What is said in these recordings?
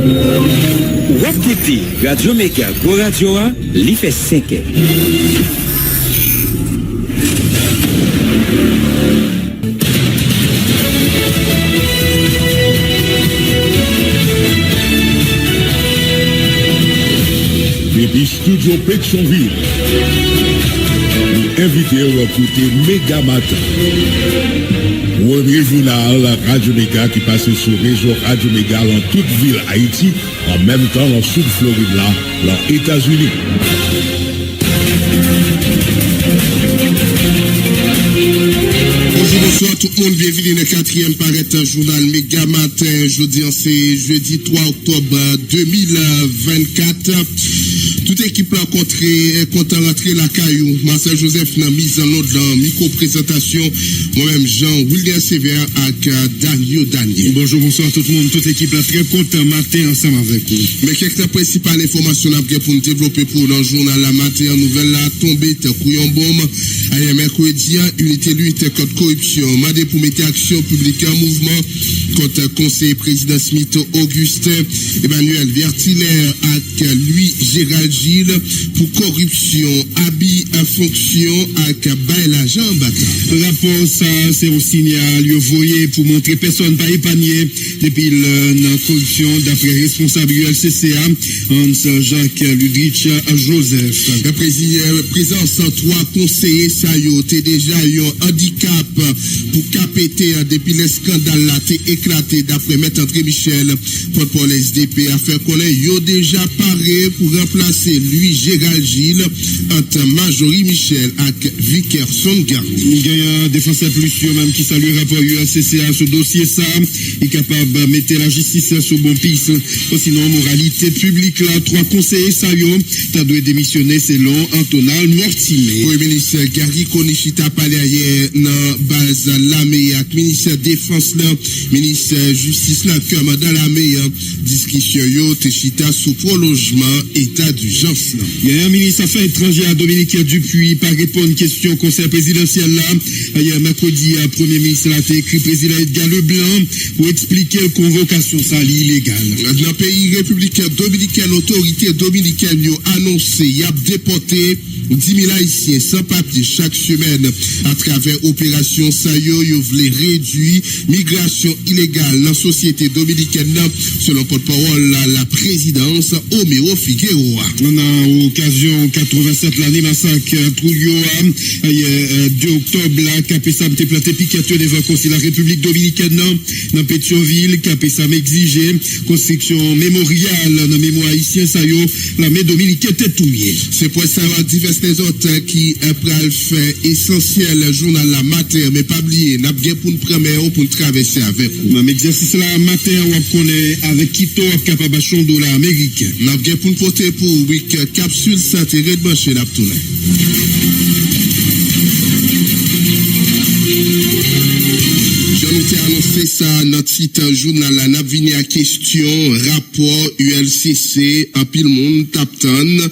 Wapkiti, Radio Mega, Go Radio A, li fait 5 ans. Depuis Studio Pétionville, nous invitons à écouter Méga Matin. Premier journal Radio Méga qui passe sur le réseau Radio Méga dans toute ville Haïti, en même temps dans Sud Floride, là, dans les États-Unis. Bonjour, bonsoir tout le monde, bienvenue dans le 4e paraître journal Méga Matin. C'est jeudi 3 octobre 2024. Toute équipe a content rentrer la caillou. Marcel Joseph n'a mise en ordre dans micro-présentation. Moi-même Jean-William Sévère avec Daniel. Bonjour, bonsoir tout le monde. Toute l'équipe est très content matin ensemble avec vous. Mais quelques principales informations pour nous développer pour dans le journal la matin. Nouvelle là tombée couillon bombe. Hier mercredi, unité lutte contre corruption. Madé pour mettre action publique en mouvement contre conseiller président Smith Augustin Emmanuel Vertilaire avec lui Gérald Gilles pour corruption, habit en fonction avec Baila Jean Bata. Rapport ça, c'est un signal voyé pour montrer personne pas épargné depuis la corruption d'après responsable ULCCA Hans Jacques Ludwig Joseph. La présence en 3 conseillers ça y a déjà un handicap pour capter depuis le scandale là t'est éclaté d'après maître André Michel porte-parole SDP a fait connaître yo déjà paré pour remplacer lui Gérald Gilles entre Majorie Michel avec Vickerson Garnier. Il y a un défenseur plus même qui salue le rapport ULCCA ce dossier ça est capable de mettre la justice sur bon piste. Sinon moralité publique là 3 conseillers ça yo t'as dû démissionner selon Antonal Mortimer. Le ministre Gary Konichita parlé hier dans base l'armée avec ministre défense là ministre justice là comme dans l'armée discussion yo Techita sous prolongement état d'urgence là. Il y a un ministre affaires étrangères Dominique Dupuis par répondre question conseil présidentiel là. Hier mercredi premier ministre a écrit président Edgar Leblanc pour expliquer la convocation ça illégale. Dans le pays républicain dominicain autorité dominicaine yo annoncé y a déporté 10 000 Haïtiens sans papier chaque semaine à travers opération Sayo, yo voulait réduire migration illégale dans la société dominicaine selon porte-parole la présidence Homero Figueroa. On a occasion 87 l'année massacre Trujillo 2 octobre là Capessa été planté piqueteur devant conseil la République dominicaine dans Pétionville Capessa exigé construction mémoriale dans mémoire haïtien Sayo l'armée dominicaine était touillée. C'est pour ça divers les autres qui pral fait essentiel journal la matin mais pas oublier n'a bien pour nous prendre pour traverser avec vous. Même exercice la matin on connaît avec Quito capable $100 américain. N'a bien pour nous porter pour week capsule santé redmancher la tourner. Annoncé ça notre site journal la n'a venu à question rapport ULCC en pile monde tapton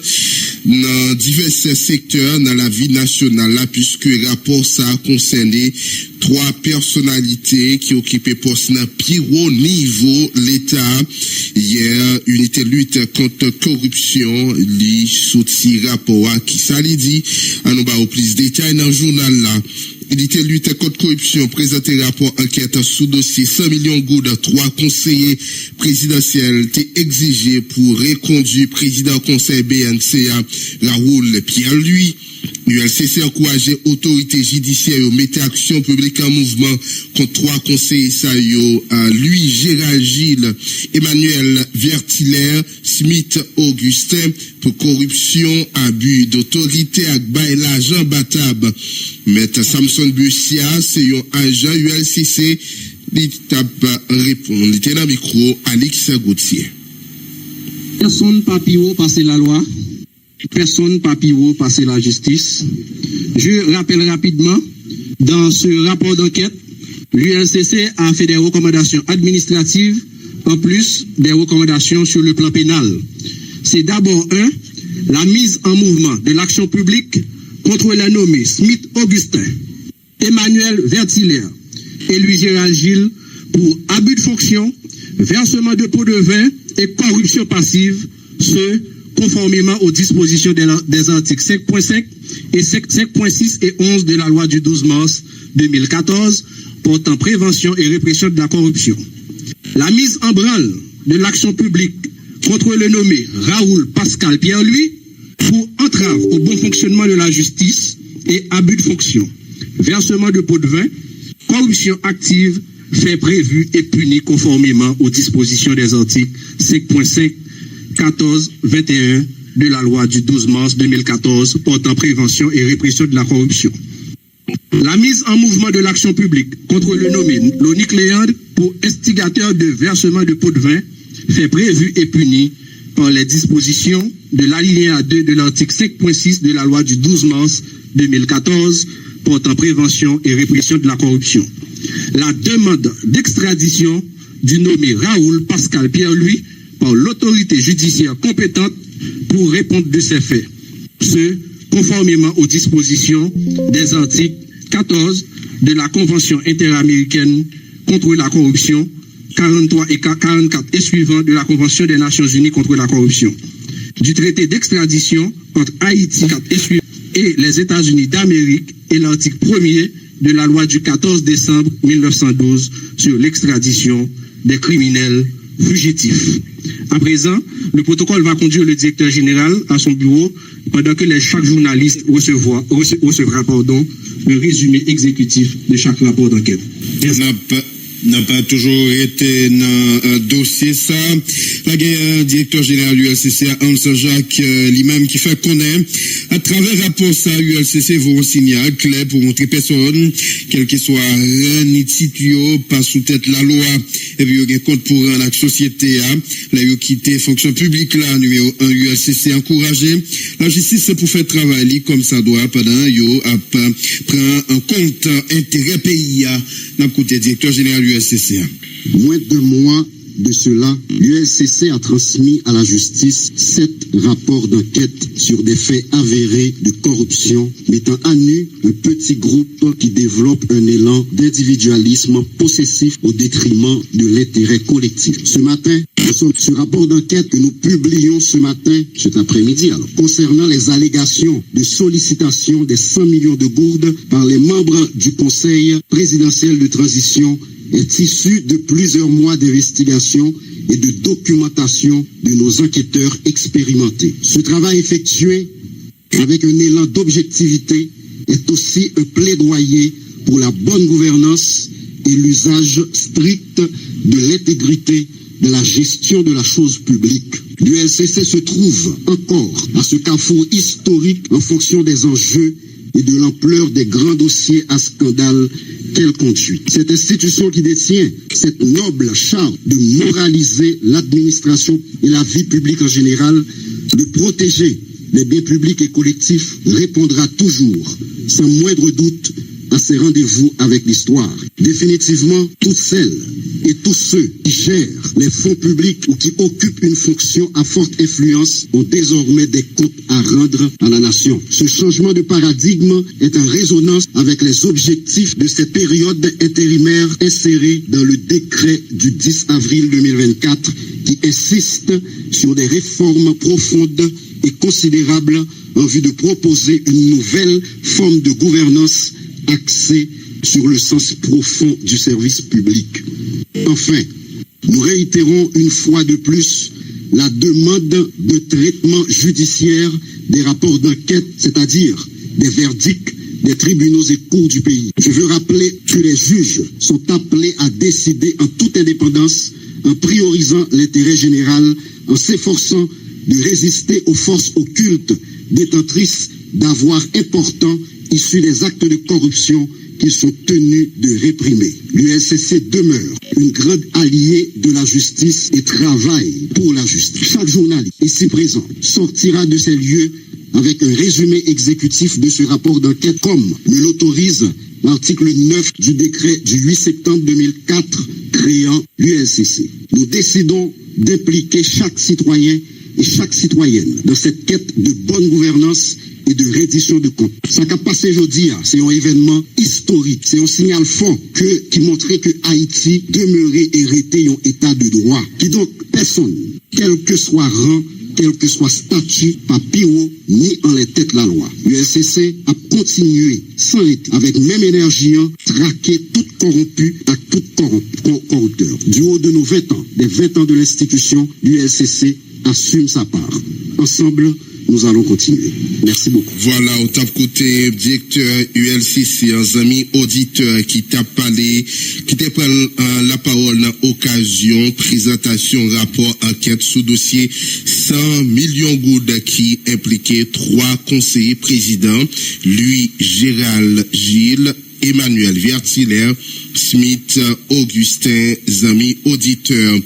dans divers secteurs dans la vie nationale là puisque rapport ça a concerné 3 personnalités qui occupaient poste dans plus haut niveau l'État. Hier unité lutte contre corruption li sorti rapport qui ça li dit on va au plus détails dans le journal là. Unité lutte contre corruption présente rapport enquête sous dossier 100 millions gouttes 3 conseillers présidentiels t'est exigé pour reconduire président conseil BNCA Raoul Pierre-Louis. L'ULCC encourageait autorité judiciaire à mettre action publique en mouvement contre 3 conseillers sayo lui Gérald Gilles, Emmanuel Vertilaire, Smith Augustin pour corruption, abus d'autorité avec Baila Jean Batab. Maître Samson Bussia, c'est un agent ULCC, il tape répondre. Il était dans le micro, Alix Gauthier. Personne pas pire passer la loi. Personne pas pire passer la justice. Je rappelle rapidement, dans ce rapport d'enquête, l'ULCC a fait des recommandations administratives, en plus des recommandations sur le plan pénal. C'est d'abord la mise en mouvement de l'action publique contre les nommés Smith Augustin, Emmanuel Vertilaire et Louis Gérald Gilles pour abus de fonction, versement de pots de vin et corruption passive, ce conformément aux dispositions des articles 5.5 et 5.6 et 11 de la loi du 12 mars 2014 portant prévention et répression de la corruption. La mise en branle de l'action publique contre le nommé Raoul Pascal Pierre-Louis pour entrave au bon fonctionnement de la justice et abus de fonction, versement de pots de vin, corruption active, fait prévu et puni conformément aux dispositions des articles 5.5, 14, 21 de la loi du 12 mars 2014 portant prévention et répression de la corruption. La mise en mouvement de l'action publique contre le nommé Lonique Léandre pour instigateur de versement de pots de vin, fait prévu et puni par les dispositions de l'alinéa 2 de l'article 5.6 de la loi du 12 mars 2014 portant prévention et répression de la corruption. La demande d'extradition du nommé Raoul Pascal Pierre-Louis par l'autorité judiciaire compétente pour répondre de ces faits. Ce, conformément aux dispositions des articles 14 de la Convention interaméricaine contre la corruption, 43 et 44 et suivants de la Convention des Nations Unies contre la corruption, du traité d'extradition entre Haïti et les États-Unis d'Amérique et l'article 1er de la loi du 14 décembre 1912 sur l'extradition des criminels fugitifs. À présent, le protocole va conduire le directeur général à son bureau pendant que chaque journaliste recevra le résumé exécutif de chaque rapport d'enquête. N'a pas toujours été dans un dossier ça. La directeur général de l'ULCC, Hans Jacques, lui-même qui fait connaître, à travers rapport ça, l'ULCC vaut un signal clair pour montrer personne, quel que soit ni titre, pas sous tête la loi, et puis il y a un compte pour la société, là, il a quitté fonction publique, là, numéro 1, ULCC encouragé. La justice, c'est pour faire travail, comme ça doit, pendant, prend en compte intérêt pays, d'un côté directeur général ULCC. Moins de 2 mois de cela, l'ULCC a transmis à la justice 7 rapports d'enquête sur des faits avérés de corruption, mettant à nu un petit groupe qui développe un élan d'individualisme possessif au détriment de l'intérêt collectif. Ce matin, ce rapport d'enquête que nous publions cet après-midi, concernant les allégations de sollicitation des 100 millions de gourdes par les membres du Conseil présidentiel de transition, est issu de plusieurs mois d'investigation et de documentation de nos enquêteurs expérimentés. Ce travail effectué avec un élan d'objectivité est aussi un plaidoyer pour la bonne gouvernance et l'usage strict de l'intégrité de la gestion de la chose publique. L'ULCC se trouve encore à ce carrefour historique en fonction des enjeux et de l'ampleur des grands dossiers à scandale qu'elle conduit. Cette institution qui détient cette noble charge de moraliser l'administration et la vie publique en général, de protéger les biens publics et collectifs, répondra toujours, sans moindre doute, à ses rendez-vous avec l'histoire. Définitivement, toutes celles et tous ceux qui gèrent les fonds publics ou qui occupent une fonction à forte influence ont désormais des comptes à rendre à la nation. Ce changement de paradigme est en résonance avec les objectifs de cette période intérimaire insérée dans le décret du 10 avril 2024 qui insiste sur des réformes profondes et considérables en vue de proposer une nouvelle forme de gouvernance axée sur le sens profond du service public. Enfin, nous réitérons une fois de plus la demande de traitement judiciaire des rapports d'enquête, c'est-à-dire des verdicts des tribunaux et cours du pays. Je veux rappeler que les juges sont appelés à décider en toute indépendance, en priorisant l'intérêt général, en s'efforçant de résister aux forces occultes détentrices d'avoirs importants issus des actes de corruption qu'ils sont tenus de réprimer. L'ULCC demeure une grande alliée de la justice et travaille pour la justice. Chaque journaliste ici présent sortira de ces lieux avec un résumé exécutif de ce rapport d'enquête comme me l'autorise l'article 9 du décret du 8 septembre 2004 créant l'ULCC. Nous décidons d'impliquer chaque citoyen et chaque citoyenne dans cette quête de bonne gouvernance et de reddition de comptes. Ça qui a passé aujourd'hui, c'est un événement historique, c'est un signal fort qui montrait que Haïti demeurait et était un état de droit. Qui donc personne, quel que soit rang, quel que soit statut, pas piro, ni en les têtes la loi. ULCC a continué sans arrêt, avec même énergie, traquer tout corrompu à tout corrupteur. Du haut de nos 20 ans, des 20 ans de l'institution, l'ULCC assume sa part. Ensemble, nous allons continuer. Merci beaucoup. Voilà, au top côté directeur ULCC, un ami auditeur qui t'a parlé, qui t'a pris la parole dans l'occasion, présentation, rapport, enquête sous dossier 100 millions gouttes qui impliquait 3 conseillers présidents, lui, Gérald Gilles, Emmanuel Vertiller, Smith, Augustin, Zami, auditeur.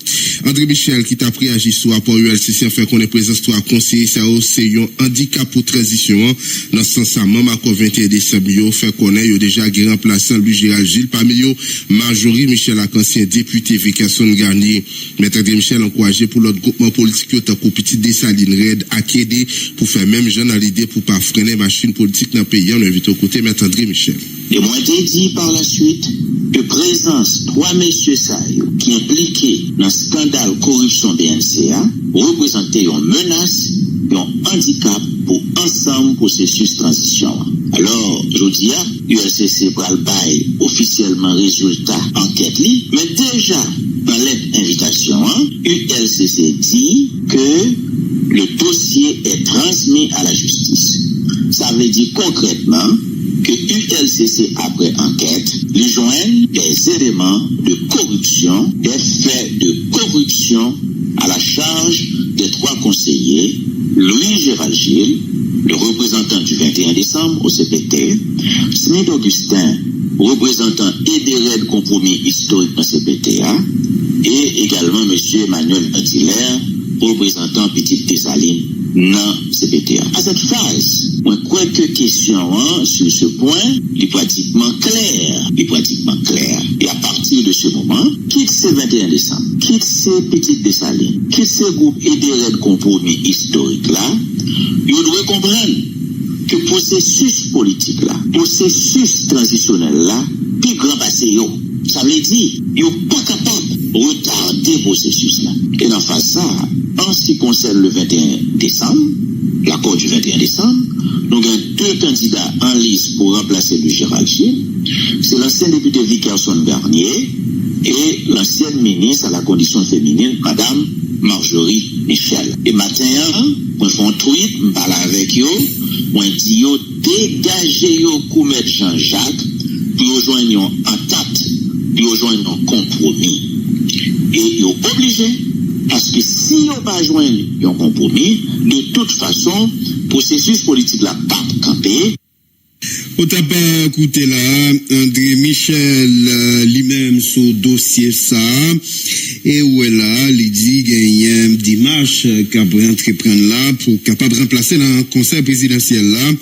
André Michel qui t'a réagi sur rapport ULCC, fait qu'on est présent 3 conseillers, ça c'est un handicap pour transition. Dans ce sens, même à 21 décembre, fait qu'on est déjà remplaçant lui Gérald Gilles, parmi eux, Marjorie Michel, ancien député Vicason Garnier. Maître André Michel encouragé pour l'autre groupement politique, tant qu'au petit Dessalines Red, à Kédé, pour faire même jeune à l'idée pour pas freiner machine politique dans le pays. On invite au côté Maître André Michel. Et moi, j'ai dit par la suite que présence 3 messieurs Sayo qui impliqués dans le scandale corruption BNCA représentaient une menace et un handicap pour ensemble processus transition. Alors, je dis, ULCC pral bail officiellement résultat enquête li, mais déjà dans l'invitation, ULCC dit que le dossier est transmis à la justice. Ça veut dire concrètement que ULCC, après enquête, les joignent des éléments de corruption, des faits de corruption à la charge des 3 conseillers, Louis Gérald Gilles, le représentant du 21 décembre au CPT, Smith Augustin, représentant EDRED compromis historique dans CPTA, et également M. Emmanuel Vertiller, représentant Petite Dessalines dans CPTA. À cette phase, moi, quelques questions sur ce point, est pratiquement clair. Et à partir de ce moment, quitte ce 21 décembre, quitte ces Petites Dessalines, quitte ce groupe EDRED compromis historique là, il doit comprendre que processus politique là, processus transitionnel là, plus grand passé yo. Ça veut dire, il n'est pas capable de retarder le processus là. Et dans face ça, en ce qui concerne le 21 décembre, l'accord du 21 décembre, nous avons 2 candidats en lice pour remplacer le Gérald Gilles. C'est l'ancien député Vicason Garnier et l'ancienne ministre à la condition féminine, Madame Marjorie Michel. Et matin, moi fais un tweet, je parle avec eux, moi dis yo dégagez yo Koumet Jean-Jacques pour rejoindre en entente, pour rejoindre un compromis. Et ils sont obligés, parce que si ils n'ont pas joint un compromis, de toute façon, processus politique là pas campé. On t'a pas écouté là, André Michel lui-même sur dossier ça, et où est là, il dit qu'il y a une démarche qu'a entreprendre là pour capable remplacer dans le conseil présidentiel là,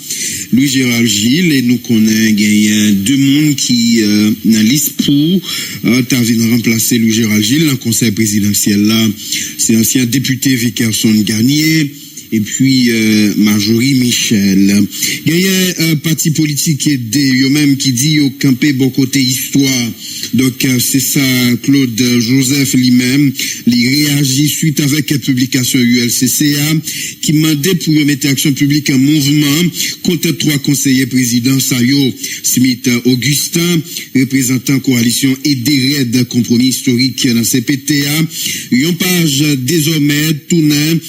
Louis Gérald Gilles, et nous connaissons qu'il y a 2 monde qui dans liste pour remplacer Louis Gérald Gilles dans le conseil présidentiel là, c'est ancien député Vicason Garnier. Et puis Marjorie Michel. Il y a un parti politique qui est eux-mêmes qui dit au campé bon côté histoire. Donc c'est ça, Claude Joseph lui-même, il réagit suite avec la publication ULCCA qui demandait pour mettre action publique en mouvement contre 3 conseillers présidents Sayo, Smith Augustin, représentant coalition EDRED compromis historique dans CPTA. Une page désormais tournée.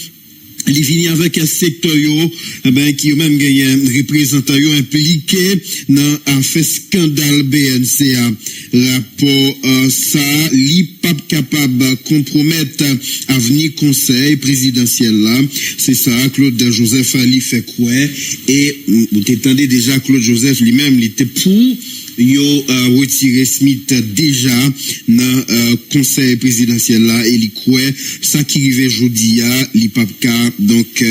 Il vient avec un secteur qui a même gagné un représentant impliqué dans un fait scandale BNCA. Rapport ça, il pas capable de compromettre l'avenir conseil présidentiel là. C'est ça, Claude Joseph Ali fait quoi? Et vous t'entendez déjà, Claude Joseph lui-même, il était pour. Yo retiré Smith déjà dans conseil présidentiel là et li quoi ça qui arrive aujourd'hui li pas donc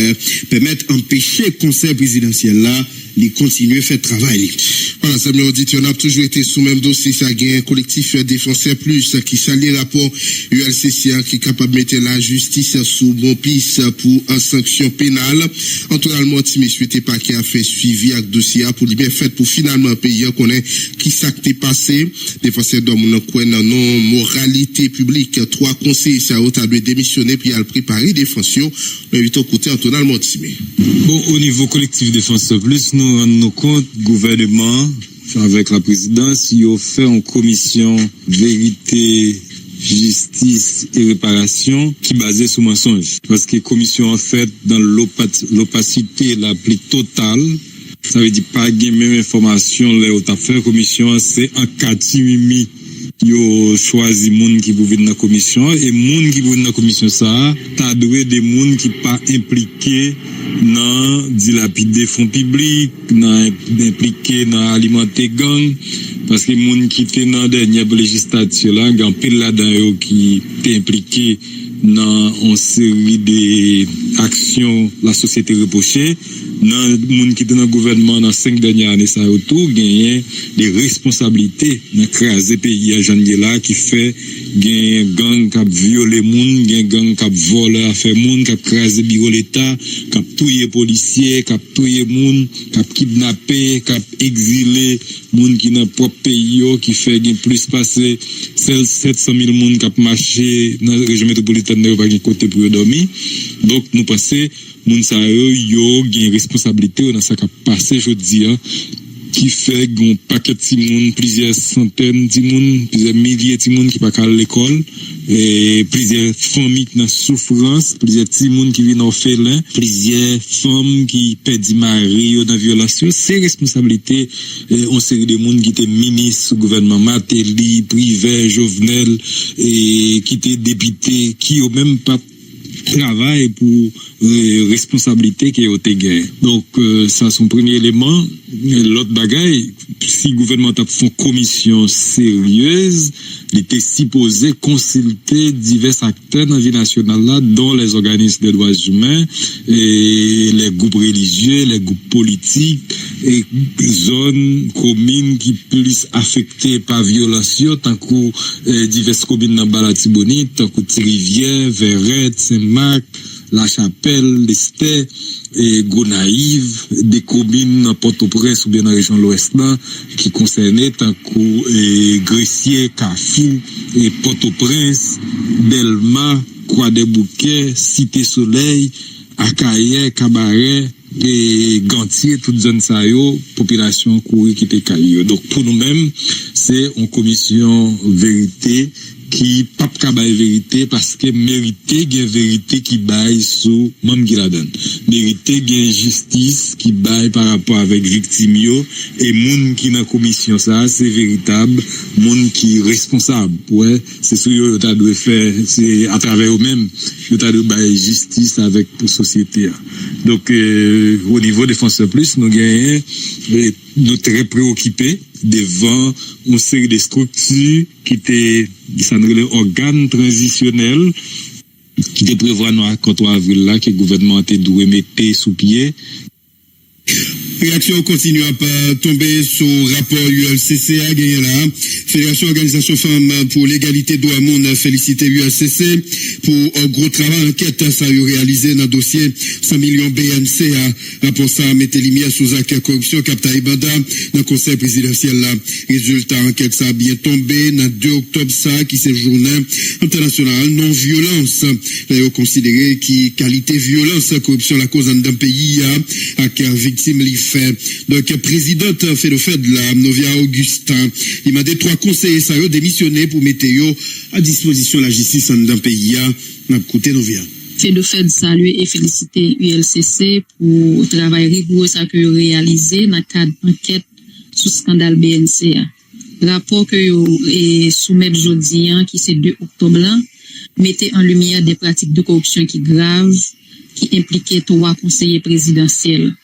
permettre empêcher conseil présidentiel là li continuer faire travail. Voilà, amis auditeurs, on a toujours été sous même dossier, ça gagne un collectif défenseur plus qui salue rapport ULCC qui est capable de mettre la justice sous bon piste pour une sanction pénale. Antoine Almonti, monsieur, pas qui a fait suivi avec dossier pour lui bien fait pour finalement payer qu'on est qui s'est passé. Défenseur d'homme quoi non moralité publique. 3 conseillers ça a dû démissionner puis a préparé défension. Invitons côté Antoine Almonti. Bon, au niveau collectif défenseur plus, nous rendons compte gouvernement avec la présidence, il a fait une commission vérité, justice et réparation qui est basée sur mensonge. Parce que la commission en fait dans l'opacité la plus totale, ça veut dire pas de même information là où tu as fait commission, c'est un catimimi. Yo choisi moun qui pouvaient dans la commission et moun qui pouvaient dans la commission ça t'as doué des moun qui pas impliqués dans dilapider fonds publics, dans impliqué dans alimenter gang parce que moun qui étaient dans dernière législature là grand pile là-dedans qui étaient impliqués dans une série d'actions la société reprochée dans moun qui étaient dans le gouvernement dans 5 dernières années ça autour gagné des responsabilités dans craser pays à Jean-Là qui fait gain gang qui a violé moun, gain gang qui a volé affaire moun, qui a crasé bureau l'état, qui a tué policiers, qui a tué moun, qui a kidnappé, qui a exilé moun qui dans propre pays qui fait gain plus passer 700 000 moun qui a marché dans la région métropolitaine de pas côté pour dormir. Donc nous pensons moun sa yo gain responsabilité dans ça qui a passé jodi qui fait un paquet de moun, plusieurs centaines de moun, plusieurs milliers de moun qui pas à l'école, et plusieurs familles qui dans souffrance, plusieurs petits moun qui viennent orphelins, plusieurs femmes qui perdent mari dans violation. C'est responsabilité on série de moun qui étaient ministres du gouvernement Matéli, Privé, Jovenel et qui étaient députés qui ont même pas travail pour responsabilité qui est au gagné. Donc ça son premier élément. L'autre bagaille, si le gouvernement a fait une commission sérieuse, il était supposé consulter divers acteurs dans la vie nationale là, dont les organismes des droits humains, et les groupes religieux, les groupes politiques, et zones communes qui plus affectées par violation, tant que diverses communes dans Balatibonite, tant que Rivière, Verrette, Saint-Marc, La Chapelle, l'Estée et Gonaïve, des communes dans Port-au-Prince ou bien dans la région de l'Ouest qui concernaient tant que Gressier, Carrefour et Port-au-Prince, Delma, Croix-des-Bouquets, Cité-Soleil, Akaye, Cabaret et Gantier, toute zone ça yo, population courir qui était caillou. Donc pour nous-mêmes, c'est une commission vérité qui pas cabaye vérité parce que mérité gain vérité qui baille sous même qui la donne. Mérité gain justice qui baille par rapport avec victime yo et moun qui dans commission ça c'est véritable moun qui responsable. Ouais, c'est ce yo t'a dû faire c'est à travers eux mêmes yo t'a dû bailler justice avec pour société. Donc au niveau défenseur plus nous gagnons nous très préoccupés devant une série de structures qui étaient des organes transitionnels qui étaient prévus dans le 3 avril là que le gouvernement était dû mettre sous pied. Réaction continue à pas tomber sur rapport ULCC à gagner là. Fédération Organisation Femmes pour l'égalité de droits monde félicité ULCC pour un gros travail enquête ça a réalisé dans le dossier 100 millions BNC rapport ça mettait lumière sur la corruption Capta Ibanda dans le conseil présidentiel là. Résultat enquête ça a bien tombé dans 2 octobre ça qui c'est journée internationale non violence. Là ils considéré qui qualité violence corruption la cause d'un pays à victime li fait. Donc présidente fait le fait de la Novia Augustin, il m'a dit 3 conseillers ça yo démissionné pour mettre yo à disposition la justice dans le pays n'a côté Novia. Fait de fait saluer et féliciter ULCC pour le travail rigoureux ça que réalisé dans le cadre d'enquête sur scandale BNC. Rapport que yo soumet aujourd'hui qui c'est 2 octobre là mettait en lumière des pratiques de corruption qui graves qui impliquaient 3 conseillers présidentiels.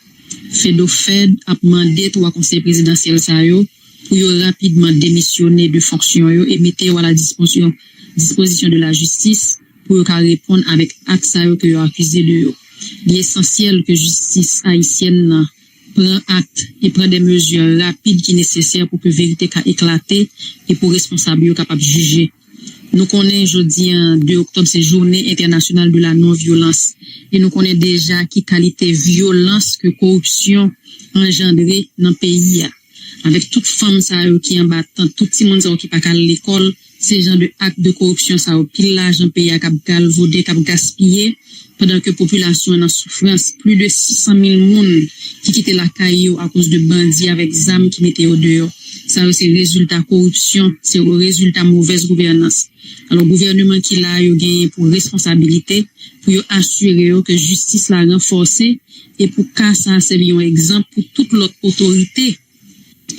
Fed a demandé 3 conseillers présidentiels ça yo pour yo rapidement démissionner de fonction yo et mettre à la disposition de la justice pour répondre avec acte ça yo que yo accusé de yo. Il est essentiel que justice haïtienne prend acte et prend des mesures rapides qui sont nécessaires pour que la vérité soit éclatée et pour responsables soient capables de juger. Nous connaissons jeudi 2 octobre, c'est journée internationale de la non-violence. Et nous connaissons déjà qui qualité violence que corruption engendrée dans le pays. Avec toute femme qui en battant, tout le monde qui pas à l'école, ces gens de actes de corruption, ça pile l'argent pays à cap galvaudé, cap gaspillé, pendant que la population est en souffrance. Plus de 600 000 personnes qui quittent la caillou à cause de bandits avec des armes qui mettaient au dehors. Ça, c'est le résultat de corruption, c'est le résultat de mauvaise gouvernance. Alors, le gouvernement qui l'a gagné pour responsabilité, pour assurer que justice l'a renforcée et pour que ça serve un exemple pour toute l'autre autorité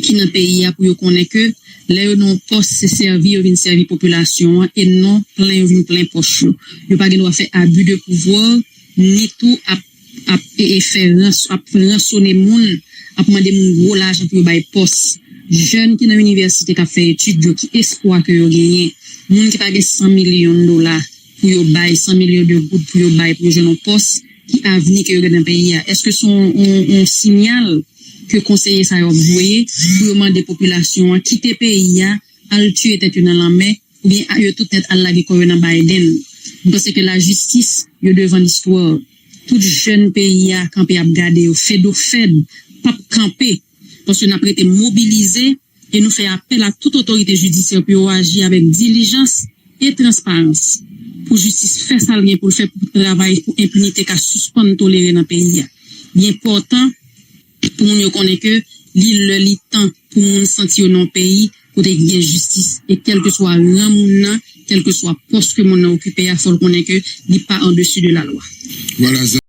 qui dans le pays pour connaître que là non poste c'est servir vient servir population et non plein poche. Il pas doit faire abus de pouvoir ni tout à faire rançonner monde à demander mon gros l'argent pour bailler poste. Jeune qui dans l'université qui a fait études qui espoir que yo gagner monde qui pas 100 millions de dollars pour yo bailler 100 millions de gouttes pour yo bailler pour jeune poste qui avenir que yo dans le pays. Est-ce que son on signal que conseiller ça a envoyé pour demander population quitter pays à le tuer tête dans la main ou bien à tout tête à la dans Biden parce que la justice yo devant l'histoire tout jeune pays a campé à regarder au fait pas camper parce que nous avons été mobilisés et nous fait appel à toute autorité judiciaire pour agir avec diligence et transparence pour justice faire ça bien pour faire pour travail pour impunité qu'a suspendre tolérer dans pays bien important pour nous connaître que l'île temps pour nous sentir dans pays pour des gain justice et quel que soit rang moun quel que soit poste que mon occupé il faut connaître que il pas en dessus de la loi. Voilà.